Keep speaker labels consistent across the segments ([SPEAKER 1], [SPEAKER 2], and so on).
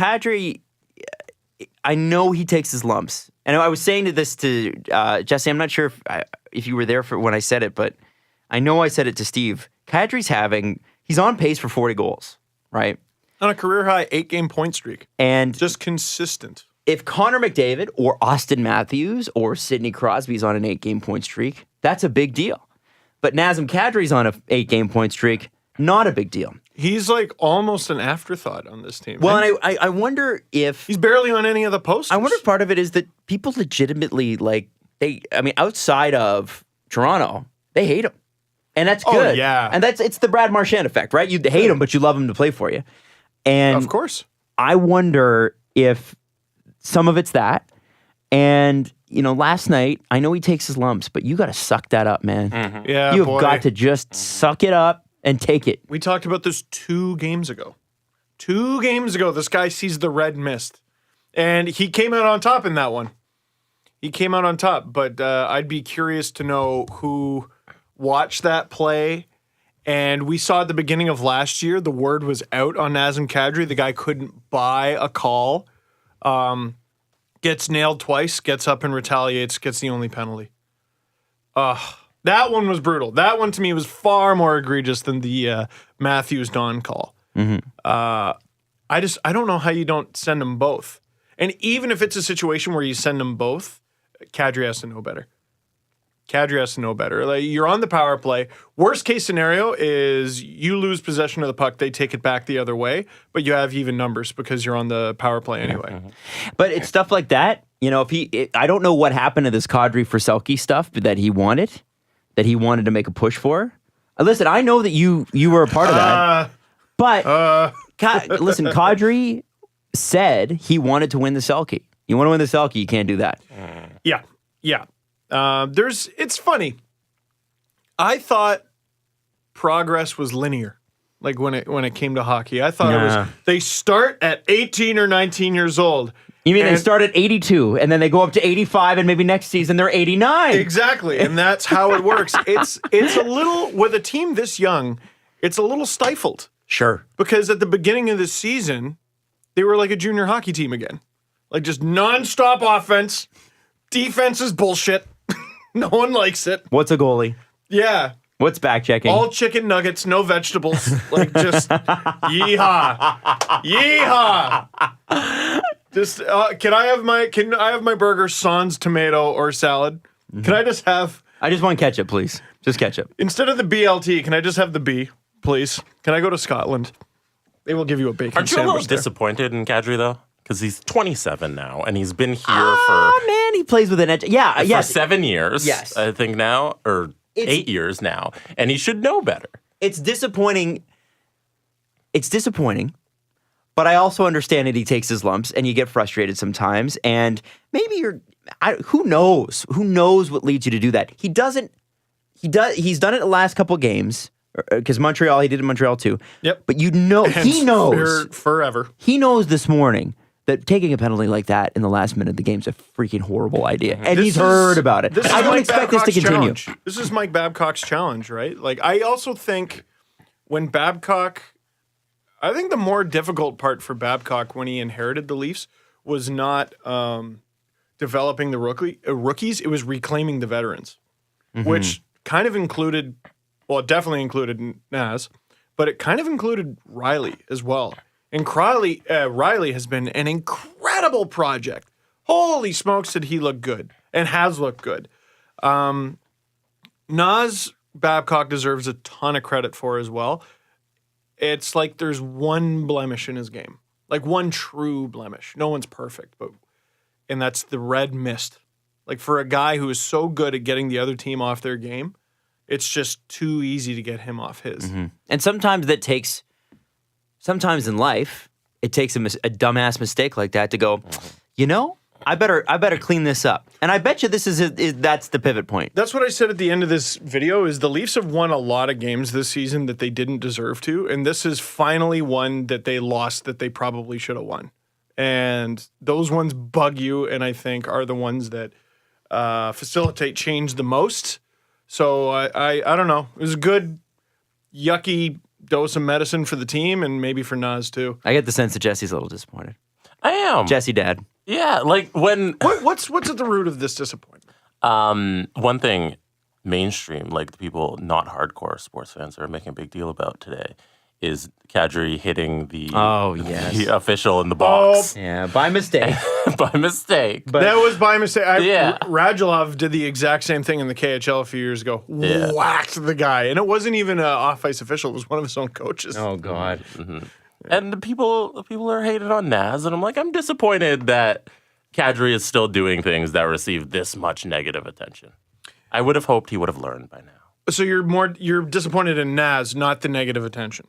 [SPEAKER 1] Kadri, I know he takes his lumps. And I was saying this to Jesse, I'm not sure if you were there for when I said it, but I know I said it to Steve. Kadri's he's on pace for 40 goals, right?
[SPEAKER 2] On a career-high 8-game point streak.
[SPEAKER 1] And
[SPEAKER 2] just consistent.
[SPEAKER 1] If Connor McDavid or Austin Matthews or Sidney Crosby's on an 8-game point streak, that's a big deal. But Nazem Kadri's on an 8-game point streak, not a big deal.
[SPEAKER 2] He's like almost an afterthought on this team.
[SPEAKER 1] Well, and I wonder if...
[SPEAKER 2] He's barely on any of the posters.
[SPEAKER 1] I wonder if part of it is that people legitimately, outside of Toronto, they hate him. And that's good.
[SPEAKER 2] Oh, yeah.
[SPEAKER 1] And it's the Brad Marchand effect, right? You hate him, but you love him to play for you. And
[SPEAKER 2] of course.
[SPEAKER 1] I wonder if some of it's that. And, last night, I know he takes his lumps, but you got to suck that up, man.
[SPEAKER 2] Mm-hmm. Yeah,
[SPEAKER 1] You've got to just suck it up and take it.
[SPEAKER 2] We talked about this 2 games ago. 2 games ago, this guy sees the red mist. And he came out on top in that one. He came out on top. But I'd be curious to know who watched that play. And we saw at the beginning of last year, the word was out on Nazem Kadri. The guy couldn't buy a call. Gets nailed twice, gets up and retaliates, gets the only penalty. That one was brutal. That one to me was far more egregious than the Matthews-Don call.
[SPEAKER 1] Mm-hmm.
[SPEAKER 2] I don't know how you don't send them both. And even if it's a situation where you send them both, Kadri has to know better. Kadri has to know better. Like, you're on the power play. Worst case scenario is you lose possession of the puck, they take it back the other way, but you have even numbers because you're on the power play anyway.
[SPEAKER 1] Mm-hmm. But it's stuff like that. I don't know what happened to this Kadri for Selke stuff that he wanted to make a push for. Listen, I know that you were a part of that, but listen, Kadri said he wanted to win the Selke. You want to win the Selke, you can't do that.
[SPEAKER 2] Yeah. It's funny. I thought progress was linear, like when it came to hockey. I thought it was they start at 18 or 19 years old.
[SPEAKER 1] You mean they start at 82 and then they go up to 85 and maybe next season they're 89?
[SPEAKER 2] Exactly, and that's how it works. It's a little, with a team this young, it's a little stifled.
[SPEAKER 1] Sure.
[SPEAKER 2] Because at the beginning of the season, they were like a junior hockey team again. Like just nonstop offense. Defense is bullshit. No one likes it.
[SPEAKER 1] What's a goalie?
[SPEAKER 2] Yeah.
[SPEAKER 1] What's back checking?
[SPEAKER 2] All chicken nuggets, no vegetables. Like just yeehaw. Yeehaw. Just can I have my burger sans tomato or salad? Mm-hmm. Can I just have
[SPEAKER 1] I just want ketchup, please. Just ketchup.
[SPEAKER 2] Instead of the BLT, can I just have the B, please? Can I go to Scotland? They will give you a bacon
[SPEAKER 3] sandwich. Aren't you a little disappointed in Kadri though? Because he's 27 now, and he's been here for...
[SPEAKER 1] man, he plays with an edge. Yeah,
[SPEAKER 3] for 7 years,
[SPEAKER 1] yes.
[SPEAKER 3] I think now, or 8 years now, and he should know better.
[SPEAKER 1] It's disappointing. But I also understand that he takes his lumps, and you get frustrated sometimes, and maybe who knows? Who knows what leads you to do that? He's done it the last couple of games, because Montreal, he did it in Montreal too.
[SPEAKER 2] Yep.
[SPEAKER 1] But he knows.
[SPEAKER 2] Forever.
[SPEAKER 1] He knows this morning that taking a penalty like that in the last minute of the game is a freaking horrible idea. And he's heard about it. I don't expect this to continue.
[SPEAKER 2] This is Mike Babcock's challenge, right? Like, I also think when Babcock... I think the more difficult part for Babcock when he inherited the Leafs was not developing the rookies. It was reclaiming the veterans, which kind of included... Well, it definitely included Naz, but it kind of included Riley as well. And Riley has been an incredible project. Holy smokes, did he look good and has looked good. Naz Babcock deserves a ton of credit for as well. It's like there's one blemish in his game, like one true blemish. No one's perfect, and that's the red mist. Like for a guy who is so good at getting the other team off their game, it's just too easy to get him off his.
[SPEAKER 1] Mm-hmm. And sometimes in life, it takes a dumbass mistake like that to go, I better clean this up. And I bet you that's the pivot point.
[SPEAKER 2] That's what I said at the end of this video is the Leafs have won a lot of games this season that they didn't deserve to. And this is finally one that they lost that they probably should have won. And those ones bug you and I think are the ones that facilitate change the most. So I don't know. It was a good, yucky dose of medicine for the team and maybe for Naz too.
[SPEAKER 1] I get the sense that Jesse's a little disappointed.
[SPEAKER 3] I am.
[SPEAKER 1] Jesse dad.
[SPEAKER 3] Yeah, like when
[SPEAKER 2] What's at the root of this disappointment?
[SPEAKER 3] one thing, mainstream, like the people not hardcore sports fans are making a big deal about today, is Kadri hitting the the official in the box
[SPEAKER 1] Yeah, by mistake.
[SPEAKER 3] by mistake.
[SPEAKER 1] But
[SPEAKER 2] That was by mistake.
[SPEAKER 3] Yeah.
[SPEAKER 2] Radulov did the exact same thing in the KHL a few years ago.
[SPEAKER 3] Yeah.
[SPEAKER 2] Whacked the guy. And it wasn't even an off-ice official. It was one of his own coaches.
[SPEAKER 1] oh god.
[SPEAKER 3] And the people are hating on Naz, and I'm like, I'm disappointed that Kadri is still doing things that receive this much negative attention. I would have hoped he would have learned by now.
[SPEAKER 2] So you're disappointed in Naz, not the negative attention.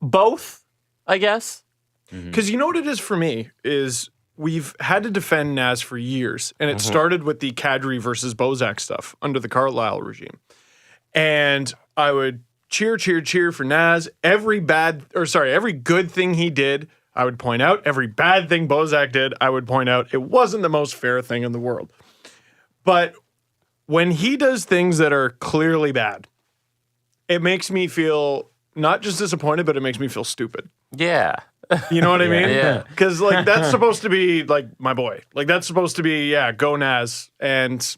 [SPEAKER 3] Both, I guess.
[SPEAKER 2] Because you know what it is for me is we've had to defend Naz for years, and it started with the Kadri versus Bozak stuff under the Carlisle regime. And I would cheer for Naz. Every good thing he did, I would point out. Every bad thing Bozak did, I would point out. It wasn't the most fair thing in the world. But when he does things that are clearly bad, it makes me feel not just disappointed, but it makes me feel stupid.
[SPEAKER 3] Yeah.
[SPEAKER 2] You know what I mean?
[SPEAKER 3] Yeah.
[SPEAKER 2] Because like that's supposed to be like my boy. Like that's supposed to be go Naz. And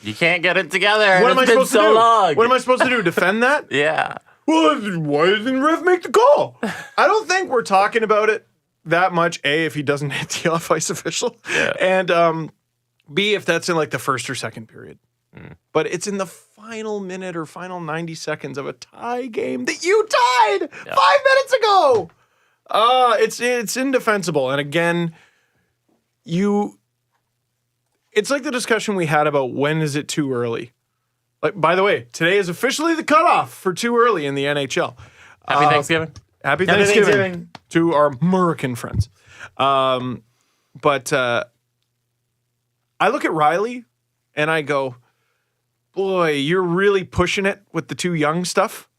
[SPEAKER 3] You can't get it together.
[SPEAKER 2] what am I
[SPEAKER 3] It's been
[SPEAKER 2] supposed to
[SPEAKER 3] so
[SPEAKER 2] do?
[SPEAKER 3] long.
[SPEAKER 2] What am I supposed to do? Defend that?
[SPEAKER 3] Yeah.
[SPEAKER 2] Well, why didn't ref make the call? I don't think we're talking about it that much. A, if he doesn't hit the off-ice official, and B, if that's in like the first or second period. But it's in the final minute or final 90 seconds of a tie game that you tied 5 minutes ago. It's indefensible. And again, it's like the discussion we had about when is it too early. Like, by the way, today is officially the cutoff for too early in the NHL.
[SPEAKER 3] Happy Thanksgiving.
[SPEAKER 2] Happy Thanksgiving to our American friends. But I look at Riley and I go, boy, you're really pushing it with the too young stuff.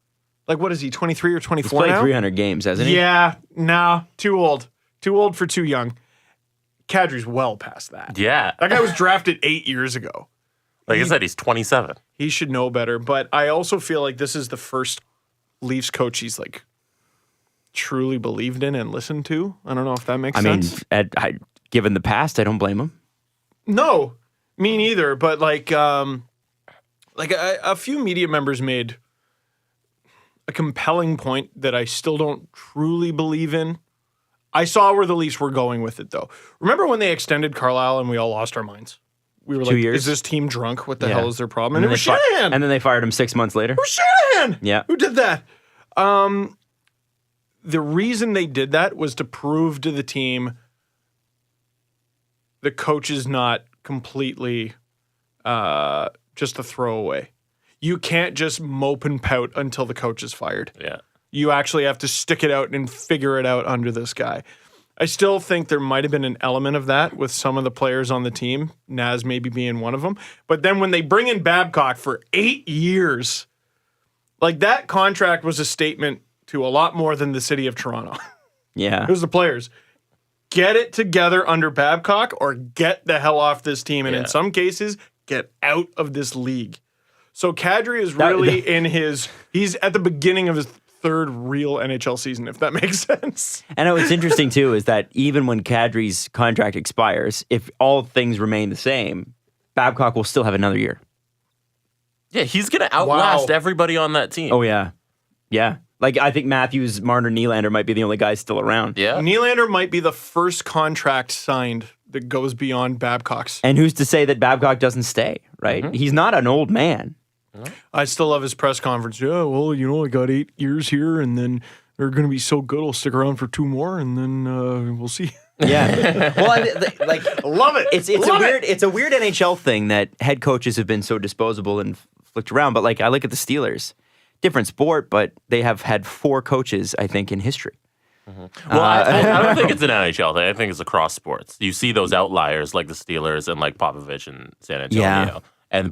[SPEAKER 2] Like, what is he, 23 or 24
[SPEAKER 1] He's played
[SPEAKER 2] now?
[SPEAKER 1] 300 games, hasn't he?
[SPEAKER 2] Yeah, nah, too old. Too old for too young. Kadri's well past that.
[SPEAKER 3] Yeah.
[SPEAKER 2] That guy was drafted 8 years ago.
[SPEAKER 3] Like I said, he's 27.
[SPEAKER 2] He should know better. But I also feel like this is the first Leafs coach he's like truly believed in and listened to. I don't know if that makes sense.
[SPEAKER 1] Given the past, I don't blame him.
[SPEAKER 2] No, me neither. But like a few media members made a compelling point that I still don't truly believe in. I saw where the Leafs were going with it, though. Remember when they extended Carlisle and we all lost our minds? We were
[SPEAKER 1] 2
[SPEAKER 2] like,
[SPEAKER 1] years?
[SPEAKER 2] is this team drunk? What the
[SPEAKER 1] Yeah.
[SPEAKER 2] hell is their problem? And it
[SPEAKER 1] then
[SPEAKER 2] was
[SPEAKER 1] they
[SPEAKER 2] Shanahan.
[SPEAKER 1] And then they fired him 6 months later.
[SPEAKER 2] It was Shanahan.
[SPEAKER 1] Yeah.
[SPEAKER 2] Who did that? The reason they did that was to prove to the team the coach is not completely just a throwaway. You can't just mope and pout until the coach is fired.
[SPEAKER 3] Yeah.
[SPEAKER 2] You actually have to stick it out and figure it out under this guy. I still think there might have been an element of that with some of the players on the team, Naz maybe being one of them. But then when they bring in Babcock for 8 years, like that contract was a statement to a lot more than the city of Toronto.
[SPEAKER 1] Yeah.
[SPEAKER 2] It was the players. Get it together under Babcock or get the hell off this team. And in some cases, get out of this league. So Kadri is really he's at the beginning of his third real NHL season, if that makes sense.
[SPEAKER 1] And what's interesting, too, is that even when Kadri's contract expires, if all things remain the same, Babcock will still have another year.
[SPEAKER 3] Yeah, he's going to outlast everybody on that team.
[SPEAKER 1] Oh, yeah. Yeah. Like, I think Matthews, Marner, Nylander might be the only guys still around.
[SPEAKER 3] Yeah.
[SPEAKER 2] Nylander might be the first contract signed that goes beyond Babcock's.
[SPEAKER 1] And who's to say that Babcock doesn't stay, right?
[SPEAKER 3] Mm-hmm.
[SPEAKER 1] He's not an old man.
[SPEAKER 2] I still love his press conference. Yeah, well, I got 8 years here, and then they're going to be so good, I'll stick around for 2 more, and then we'll see.
[SPEAKER 1] Yeah. Well,
[SPEAKER 2] Love it.
[SPEAKER 1] It's a weird NHL thing that head coaches have been so disposable and flicked around. But like, I look at the Steelers, different sport, but they have had 4 coaches, I think, in history.
[SPEAKER 3] Well, I don't think it's an NHL thing. I think it's across sports. You see those outliers like the Steelers and like Popovich and San Antonio.
[SPEAKER 1] Yeah.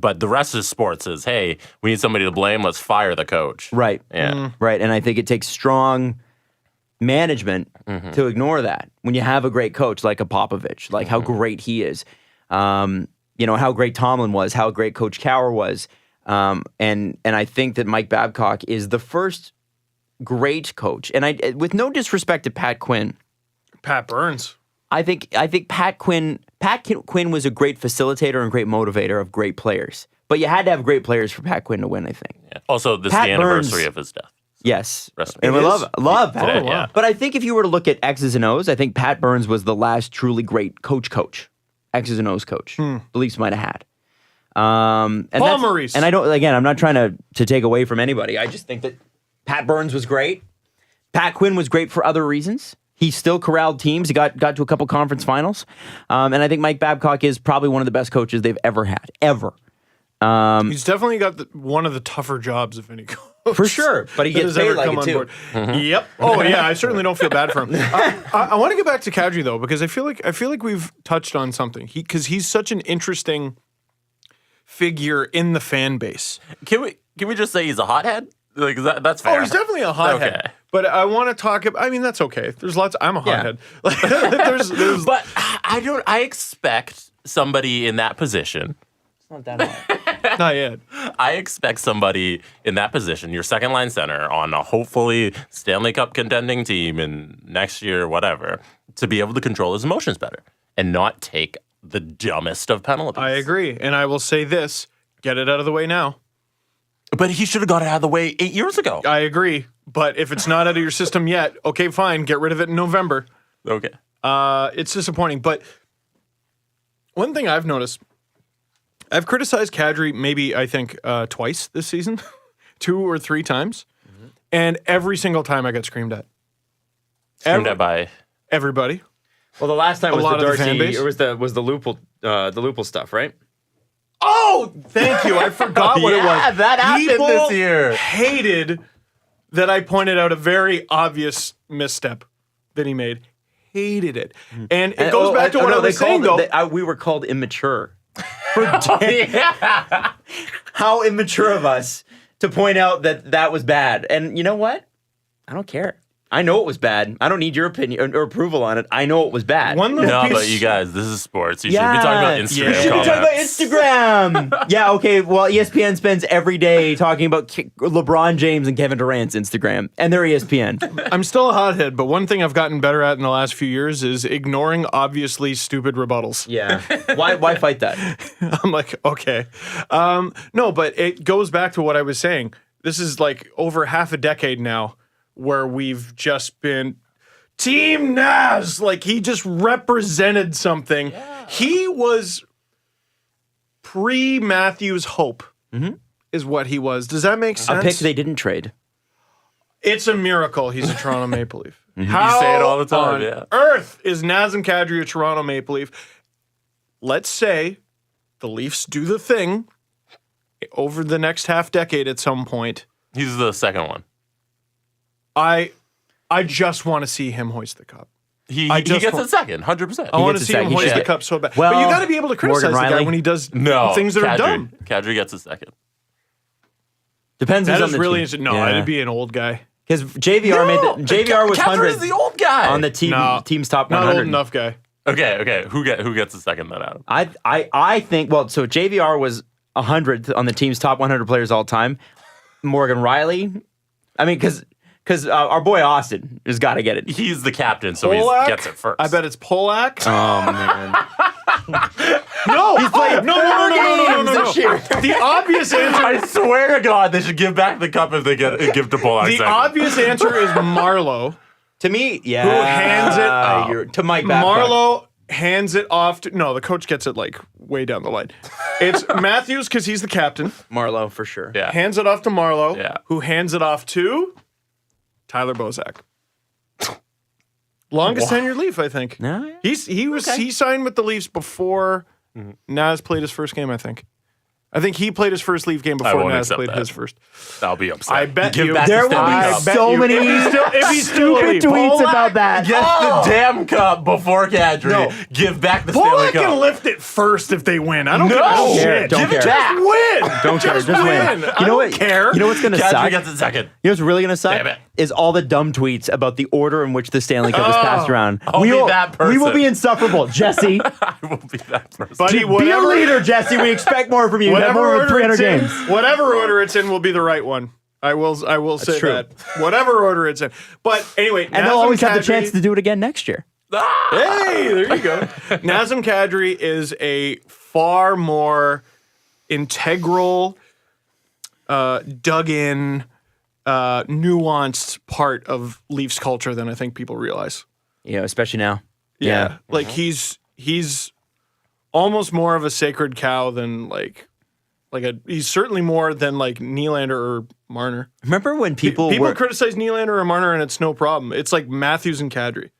[SPEAKER 3] But the rest of sports is, hey, we need somebody to blame. Let's fire the coach.
[SPEAKER 1] Right.
[SPEAKER 3] Yeah.
[SPEAKER 1] Right. And I think it takes strong management to ignore that. When you have a great coach like a Popovich, like how great he is, how great Tomlin was, how great Coach Cowher was. And I think that Mike Babcock is the first great coach. And with no disrespect to Pat Quinn,
[SPEAKER 2] Pat Burns.
[SPEAKER 1] I think Pat Quinn was a great facilitator and great motivator of great players. But you had to have great players for Pat Quinn to win, I think.
[SPEAKER 3] Yeah. Also, this is
[SPEAKER 1] Pat
[SPEAKER 3] the anniversary
[SPEAKER 1] Burns-
[SPEAKER 3] of his death.
[SPEAKER 1] Yes.
[SPEAKER 3] Rest in
[SPEAKER 1] And we
[SPEAKER 3] peace.
[SPEAKER 1] love Pat.
[SPEAKER 3] Today, yeah.
[SPEAKER 1] But I think if you were to look at X's and O's, I think Pat Burns was the last truly great coach. X's and O's coach. The Leafs might have had. And
[SPEAKER 2] Paul
[SPEAKER 1] that's-
[SPEAKER 2] Maurice.
[SPEAKER 1] And I'm not trying to take away from anybody. I just think that Pat Burns was great. Pat Quinn was great for other reasons. He still corralled teams. He got to a couple conference finals. And I think Mike Babcock is probably one of the best coaches they've ever had. Ever.
[SPEAKER 2] He's definitely got one of the tougher jobs of any coach.
[SPEAKER 1] For sure. But he
[SPEAKER 2] that
[SPEAKER 1] gets
[SPEAKER 2] has ever
[SPEAKER 1] paid like
[SPEAKER 2] come
[SPEAKER 1] it
[SPEAKER 2] on
[SPEAKER 1] too.
[SPEAKER 2] board. Yep. Oh yeah. I certainly don't feel bad for him. I want to get back to Kadri though, because I feel like we've touched on something. Because he's such an interesting figure in the fan base.
[SPEAKER 3] Can we just say he's a hothead? Like that's fair.
[SPEAKER 2] Oh, he's definitely a hothead.
[SPEAKER 3] Okay.
[SPEAKER 2] But I want to talk about. I mean, that's okay. There's lots. I'm a hothead. Like, there's
[SPEAKER 3] But I expect somebody in that position.
[SPEAKER 1] It's not that hard.
[SPEAKER 2] not yet.
[SPEAKER 3] I expect somebody in that position, your second line center on a hopefully Stanley Cup contending team in next year, whatever, to be able to control his emotions better and not take the dumbest of penalties.
[SPEAKER 2] I agree, and I will say this: get it out of the way now.
[SPEAKER 3] But he should have got it out of the way 8 years ago.
[SPEAKER 2] I agree, but if it's not out of your system yet, okay, fine, get rid of it in November.
[SPEAKER 3] Okay.
[SPEAKER 2] It's disappointing, but one thing I've noticed, I've criticized Kadri maybe I think twice this season, 2 or 3 times, and every single time I got screamed at.
[SPEAKER 3] Screamed at by
[SPEAKER 2] Everybody.
[SPEAKER 1] Well, the last time
[SPEAKER 2] A
[SPEAKER 1] was
[SPEAKER 2] lot
[SPEAKER 1] the
[SPEAKER 2] of the fan
[SPEAKER 1] Darcy,
[SPEAKER 2] base?
[SPEAKER 1] or was the Lupul stuff, right?
[SPEAKER 2] Oh, thank you. I forgot what it
[SPEAKER 3] Yeah,
[SPEAKER 2] was.
[SPEAKER 3] that happened
[SPEAKER 2] People
[SPEAKER 3] this year.
[SPEAKER 2] hated that I pointed out a very obvious misstep that he made. Hated it. And it goes back to what I was saying, though.
[SPEAKER 1] We were called immature. How immature of us to point out that was bad. And you know what? I don't care. I know it was bad. I don't need your opinion or approval on it. I know it was bad.
[SPEAKER 2] One little
[SPEAKER 3] No,
[SPEAKER 2] piece.
[SPEAKER 3] but you guys, this is sports. You should be talking about Instagram
[SPEAKER 2] Yeah.
[SPEAKER 1] We should be talking about
[SPEAKER 3] comments.
[SPEAKER 1] Instagram. Yeah, okay. Well, ESPN spends every day talking about LeBron James and Kevin Durant's Instagram, and they're ESPN.
[SPEAKER 2] I'm still a hothead, but one thing I've gotten better at in the last few years is ignoring obviously stupid rebuttals.
[SPEAKER 1] Yeah. Why fight that?
[SPEAKER 2] I'm like, okay. No, but it goes back to what I was saying. This is like over half a decade now where we've just been Team Naz. Like he just represented something. Yeah. He was pre-Matthews Hope is what he was. Does that make sense?
[SPEAKER 1] A pick they didn't trade.
[SPEAKER 2] It's a miracle he's a Toronto Maple Leaf. How
[SPEAKER 3] You say it all the time,
[SPEAKER 2] on
[SPEAKER 3] yeah.
[SPEAKER 2] earth is Nazem Kadri a Toronto Maple Leaf? Let's say the Leafs do the thing over the next half decade at some point.
[SPEAKER 3] He's the second one.
[SPEAKER 2] I just want to see him hoist the cup.
[SPEAKER 3] He
[SPEAKER 2] just
[SPEAKER 3] gets
[SPEAKER 2] want-
[SPEAKER 3] a second, 100%.
[SPEAKER 2] I want to
[SPEAKER 1] gets a
[SPEAKER 2] see
[SPEAKER 1] second.
[SPEAKER 2] him
[SPEAKER 1] He
[SPEAKER 2] hoist
[SPEAKER 1] should.
[SPEAKER 2] the cup so bad.
[SPEAKER 1] Well,
[SPEAKER 2] but you got to be able to criticize
[SPEAKER 1] Morgan
[SPEAKER 2] the guy
[SPEAKER 1] Riley?
[SPEAKER 2] when he does
[SPEAKER 3] No,
[SPEAKER 2] things that
[SPEAKER 3] Kadri.
[SPEAKER 2] are dumb.
[SPEAKER 3] Kadri gets a second.
[SPEAKER 1] Depends
[SPEAKER 2] That
[SPEAKER 1] who's
[SPEAKER 2] is
[SPEAKER 1] on the
[SPEAKER 2] really
[SPEAKER 1] team.
[SPEAKER 2] interesting. No, it'd be an old guy.
[SPEAKER 1] Because JVR was
[SPEAKER 3] Kadri
[SPEAKER 1] 100
[SPEAKER 3] is the old guy.
[SPEAKER 1] on the team's top
[SPEAKER 2] Not
[SPEAKER 1] 100.
[SPEAKER 2] old enough guy.
[SPEAKER 3] Okay. Who gets the second then, Adam?
[SPEAKER 1] I think, well, so JVR was 100th on the team's top 100 players all time. Morgan Riley, I mean, because our boy Austin has got to get it.
[SPEAKER 3] He's the captain, so he
[SPEAKER 2] Polak?
[SPEAKER 3] gets it first.
[SPEAKER 2] I bet it's Polak.
[SPEAKER 1] Oh, man.
[SPEAKER 2] No, he's played no.
[SPEAKER 1] this year.
[SPEAKER 2] The obvious answer.
[SPEAKER 3] I swear to God, they should give back the cup if they give to Polak
[SPEAKER 2] The
[SPEAKER 3] second.
[SPEAKER 2] obvious answer is Marlowe.
[SPEAKER 1] To me, yeah.
[SPEAKER 2] Who hands it
[SPEAKER 1] to Mike Babcock.
[SPEAKER 2] Marlowe hands it off to no. The coach gets it like way down the line. It's Matthews because he's the captain.
[SPEAKER 1] Marlowe, for sure.
[SPEAKER 3] Yeah.
[SPEAKER 2] Hands it off to Marlowe.
[SPEAKER 3] Yeah.
[SPEAKER 2] Who hands it off to Tyler Bozak. Longest tenured Leaf, I think.
[SPEAKER 1] No, yeah.
[SPEAKER 2] He signed with the Leafs before Naz played his first game, I think. I think he played his first Leaf game before
[SPEAKER 3] won't
[SPEAKER 2] Naz
[SPEAKER 3] accept
[SPEAKER 2] played
[SPEAKER 3] that.
[SPEAKER 2] his first.
[SPEAKER 3] I'll be upset.
[SPEAKER 2] I bet
[SPEAKER 3] Give
[SPEAKER 2] you
[SPEAKER 3] back
[SPEAKER 1] There
[SPEAKER 3] the
[SPEAKER 1] will
[SPEAKER 3] Stanley
[SPEAKER 1] be
[SPEAKER 3] Cup.
[SPEAKER 1] so many
[SPEAKER 2] if he's still a Leaf.
[SPEAKER 1] tweets about that.
[SPEAKER 3] Get the damn cup before Kadri.
[SPEAKER 2] No.
[SPEAKER 3] Give back the Stanley
[SPEAKER 2] Polak can
[SPEAKER 3] Cup.
[SPEAKER 2] lift it first if they win. I don't give
[SPEAKER 3] No.
[SPEAKER 2] a
[SPEAKER 3] Don't
[SPEAKER 1] care.
[SPEAKER 2] shit.
[SPEAKER 1] Don't
[SPEAKER 2] Give it
[SPEAKER 1] care.
[SPEAKER 2] just win.
[SPEAKER 1] Don't care.
[SPEAKER 2] Just
[SPEAKER 1] Just win.
[SPEAKER 2] win.
[SPEAKER 1] You
[SPEAKER 2] I
[SPEAKER 1] know
[SPEAKER 2] don't
[SPEAKER 1] what?
[SPEAKER 2] care.
[SPEAKER 1] You know what's going to
[SPEAKER 3] Kadri
[SPEAKER 1] suck?
[SPEAKER 3] gets it second.
[SPEAKER 1] You know what's really going to suck?
[SPEAKER 3] Damn it.
[SPEAKER 1] Is all the dumb tweets about the order in which the Stanley Cup is passed around.
[SPEAKER 3] I'll be that person.
[SPEAKER 1] We will be insufferable. Jesse,
[SPEAKER 3] I will be that person.
[SPEAKER 2] Buddy,
[SPEAKER 1] be a
[SPEAKER 2] whatever,
[SPEAKER 1] leader, Jesse. We expect more from you. You have
[SPEAKER 2] whatever
[SPEAKER 1] more than
[SPEAKER 2] order
[SPEAKER 1] 300
[SPEAKER 2] it's in,
[SPEAKER 1] games.
[SPEAKER 2] whatever order it's in will be the right one. I will say
[SPEAKER 1] true.
[SPEAKER 2] that. Whatever order it's in. But anyway,
[SPEAKER 1] And they'll always have the chance to do it again next year.
[SPEAKER 2] Hey, there you go. Nazem Kadri is a far more integral, dug in, nuanced part of Leafs culture than I think people realize.
[SPEAKER 1] Especially now.
[SPEAKER 2] Yeah. Like he's almost more of a sacred cow than he's certainly more than like Nylander or Marner.
[SPEAKER 1] Remember when people
[SPEAKER 2] criticize Nylander or Marner and it's no problem. It's like Matthews and Kadri.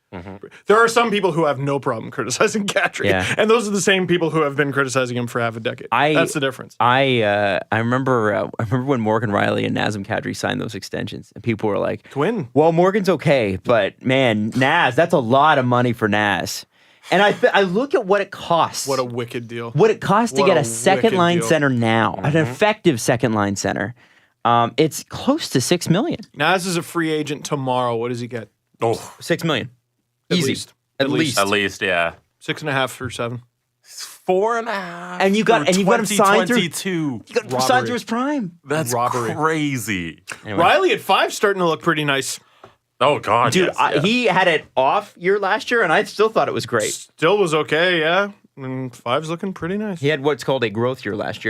[SPEAKER 2] There are some people who have no problem criticizing Kadri, and those are the same people who have been criticizing him for half a decade. That's the difference.
[SPEAKER 1] I remember when Morgan Riley and Nazem Kadri signed those extensions, and people were like,
[SPEAKER 2] Quinn.
[SPEAKER 1] Well, Morgan's okay, but man, Naz, that's a lot of money for Naz. And I look at what it costs.
[SPEAKER 2] What a wicked deal.
[SPEAKER 1] What it costs to
[SPEAKER 2] What
[SPEAKER 1] get
[SPEAKER 2] a
[SPEAKER 1] a second line
[SPEAKER 2] wicked deal.
[SPEAKER 1] center now, an effective second line center. It's close to $6 million.
[SPEAKER 2] Naz is a free agent tomorrow. What does he get?
[SPEAKER 3] Oh,
[SPEAKER 1] $6 million.
[SPEAKER 2] At
[SPEAKER 1] Easy.
[SPEAKER 2] least.
[SPEAKER 1] At least.
[SPEAKER 3] at least, yeah.
[SPEAKER 2] 6.5 or 7.
[SPEAKER 3] 4.5.
[SPEAKER 1] And you got him signed through.
[SPEAKER 3] 2022.
[SPEAKER 1] You got him signed
[SPEAKER 2] Robbery.
[SPEAKER 1] through his prime.
[SPEAKER 3] That's
[SPEAKER 2] Robbery.
[SPEAKER 3] crazy.
[SPEAKER 1] Anyway.
[SPEAKER 2] Riley at 5 starting to look pretty nice.
[SPEAKER 3] Oh God,
[SPEAKER 1] Dude,
[SPEAKER 3] yes,
[SPEAKER 1] he had it off year last year, and I still thought it was great.
[SPEAKER 2] Still was okay, yeah. And 5's looking pretty nice.
[SPEAKER 1] He had what's called a growth year last year.